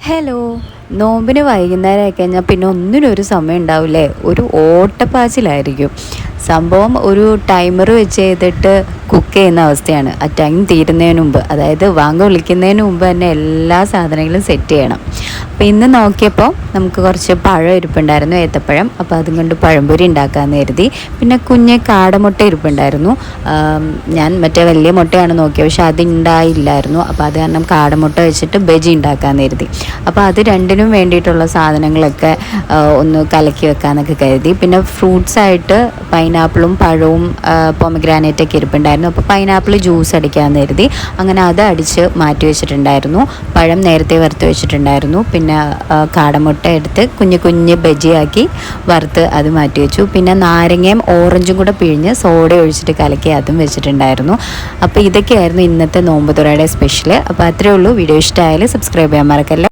Hello, നോമ്പിന് വൈകുന്നേരം ആയി കഴിഞ്ഞാൽ പിന്നെ ഒന്നിനും ഒരു സമയം ഉണ്ടാവില്ലേ, ഒരു ഓട്ടപ്പാച്ചിലായിരിക്കും സംഭവം. ഒരു ടൈമർ വെച്ച് ചെയ്തിട്ട് കുക്ക് ചെയ്യുന്ന അവസ്ഥയാണ്. ആ ടൈം തീരുന്നതിന് മുമ്പ്, അതായത് വാങ്ങ വിളിക്കുന്നതിന് മുമ്പ് തന്നെ എല്ലാ സാധനങ്ങളും സെറ്റ് ചെയ്യണം. അപ്പോൾ ഇന്ന് നോക്കിയപ്പോൾ നമുക്ക് കുറച്ച് പഴം ഇരിപ്പുണ്ടായിരുന്നു, ഏത്തപ്പഴം. അപ്പോൾ അതും കൊണ്ട് പഴംപൊരി ഉണ്ടാക്കാമെന്ന് കരുതി. പിന്നെ കുഞ്ഞ് കാടമുട്ട ഇരിപ്പുണ്ടായിരുന്നു. ഞാൻ മറ്റേ വലിയ മുട്ടയാണ് നോക്കിയത്, പക്ഷെ അതുണ്ടായില്ലായിരുന്നു. അപ്പോൾ അത് കാരണം കാടമുട്ട വെച്ചിട്ട് ബജി ഉണ്ടാക്കാമെന്ന് കരുതി. അപ്പോൾ അത് രണ്ടിനും വേണ്ടിയിട്ടുള്ള സാധനങ്ങളൊക്കെ ഒന്ന് കലക്കി വെക്കാമെന്നൊക്കെ കരുതി. പിന്നെ ഫ്രൂട്ട്സായിട്ട് പൈനാപ്പിളും പഴവും പൊമഗ്രാനൈറ്റൊക്കെ ഇരിപ്പുണ്ടായിരുന്നു. അപ്പോൾ പൈനാപ്പിൾ ജ്യൂസ് അടിക്കാമെന്ന് കരുതി. അങ്ങനെ അത് അടിച്ച് മാറ്റി വെച്ചിട്ടുണ്ടായിരുന്നു. പഴം നേരത്തെ വറുത്ത് വെച്ചിട്ടുണ്ടായിരുന്നു. പിന്നെ കാടമുട്ട എടുത്ത് കുഞ്ഞു കുഞ്ഞ് ബജിയാക്കി വറുത്ത് അത് മാറ്റി വെച്ചു. പിന്നെ നാരങ്ങയും ഓറഞ്ചും കൂടെ പിഴിഞ്ഞ് സോഡ ഒഴിച്ചിട്ട് കലക്കി അതും വെച്ചിട്ടുണ്ടായിരുന്നു. അപ്പോൾ ഇതൊക്കെയായിരുന്നു ഇന്നത്തെ നോമ്പ് തുറയുടെ സ്പെഷ്യൽ. അപ്പോൾ അത്രയേ ഉള്ളൂ. വീഡിയോ ഇഷ്ടമായാലും സബ്സ്ക്രൈബ് ചെയ്യാൻ മറക്കല്ല.